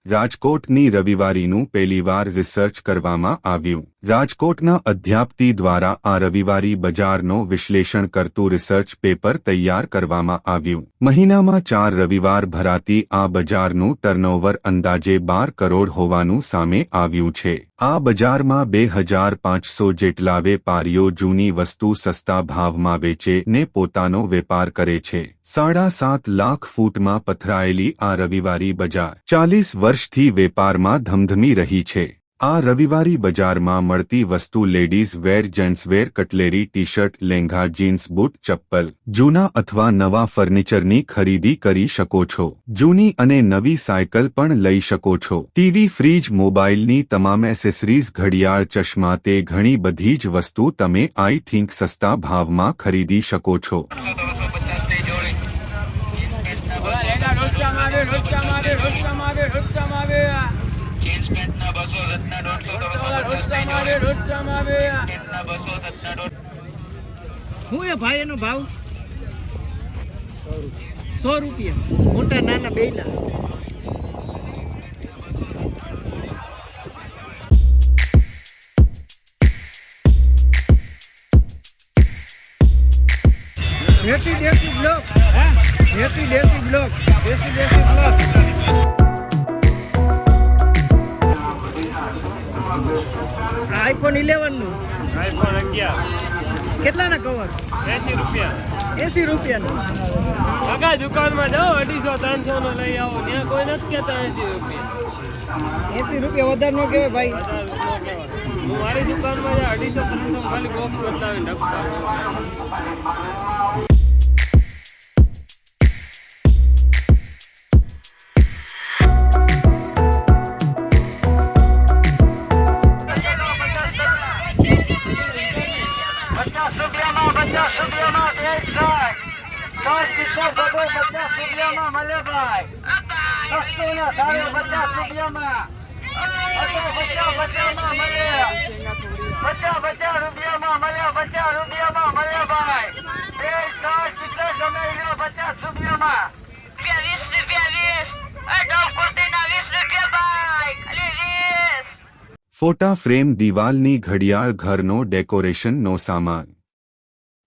રાજકોટની રવિવારીનું પહેલીવાર રિસર્ચ કરવામાં આવ્યું। રાજકોટના અધ્યાપતિ દ્વારા આ રવિવારી બજારનો વિશ્લેષણ કરતું રિસર્ચ પેપર તૈયાર કરવામાં આવ્યું। મહિનામાં 4 રવિવાર ભરાતી આ બજારનું ટર્નઓવર અંદાજે 12 કરોડ હોવાનું સામે આવ્યું છે। આ બજારમાં 2500 જેટલા વેપારીઓ જૂની વસ્તુ સસ્તા ભાવમાં વેચે ને પોતાનો વેપાર કરે છે। 7.5 લાખ ફૂટમાં પથરાયેલી આ રવિવારી બજાર 40 વર્ષથી વેપારમાં ધમધમી રહી છે। આ રવિવારી બજારમાં મળતી વસ્તુ ladies wear, gents wear, cutlery, T shirt, લેંઘા, જીન્સ, બૂટ, ચપ્પલ, જૂના અથવા નવા ફર્નિચરની ખરીદી કરી શકો છો। જૂની અને નવી સાયકલ પણ લઈ શકો છો। ટીવી, ફ્રીજ, મોબાઈલની તમામ એસેસરીઝ, ઘડિયાળ, ચશ્મા તે ઘણી બધી જ વસ્તુ તમે આઈ થિંક સસ્તા ભાવમાં ખરીદી શકો છો। શું એ ભાઈ એનો ભાવ 100 રૂપિયા મોટા નાના બેયના। દેશી બ્લોક, દેશી બ્લોક। આઈફોન 11 નું, આઈફોન 11 કેટલાના કવર? 80 રૂપિયા। 80 રૂપિયાનું। કાકા દુકાનમાં જાઓ 250-300 નો લઈ આવો, ત્યાં કોઈ નથી કહેતા 80 રૂપિયા। 80 રૂપિયા વધારે ન કહેવાય ભાઈ। વધારે ન કહેવાય। હું મારી દુકાનમાં 250-300 ખાલી બોક્સ બતાવીને ઢકતા। ફોટા ફ્રેમ, દિવાલની ઘડિયાળ, ઘરનો ડેકોરેશનનો સામાન,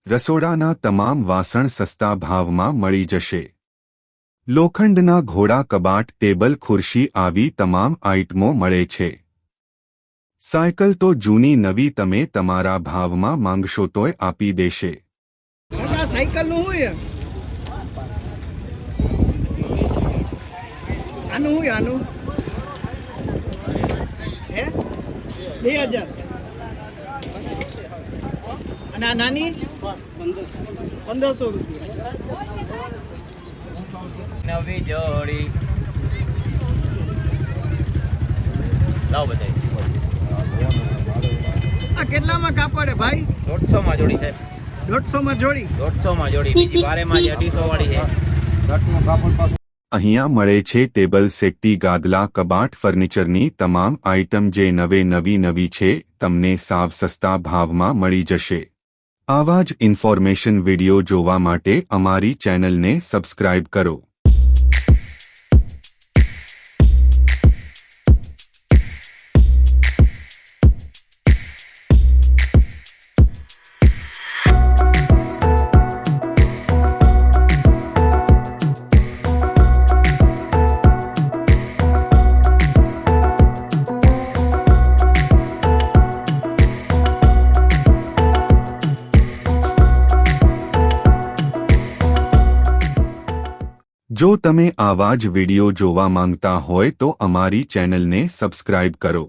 રસોડાના તમામ વાસણ સસ્તા ભાવમાં મળી જશે। લોખંડના ઘોડા, કબાટ, ટેબલ, ખુરશી આવી તમામ આઇટમો મળે છે। સાયકલ તો જૂની નવી તમે તમારા ભાવમાં માંગશો તોય આપી દેશે। સાયકલ નું શું? આનું શું? આનું હે 2000 અને આ નાની 1500 રૂપિયા। નવી જોડી લાવ બતાવી। આ કેટલામાં કાપડ હે ભાઈ? 150 માં જોડી સાહેબ। 150 માં જોડી? 150 માં જોડી। બીજી બારેમાં 250 વાળી છે। અહીંયા મળે છે ટેબલ, સેટી, ગાદલા, કબાટ, ફર્નિચરની તમામ આઇટમ જે નવી છે, તમને સાવ સસ્તા ભાવમાં મળી જશે। આવા જ ઇન્ફોર્મેશન વિડિયો જોવા માટે અમારી ચેનલને સબસ્ક્રાઇબ કરો। જો તમે આવા જ વિડિયો જોવા માંગતા હોય તો અમારી ચેનલને સબસ્ક્રાઇબ કરો।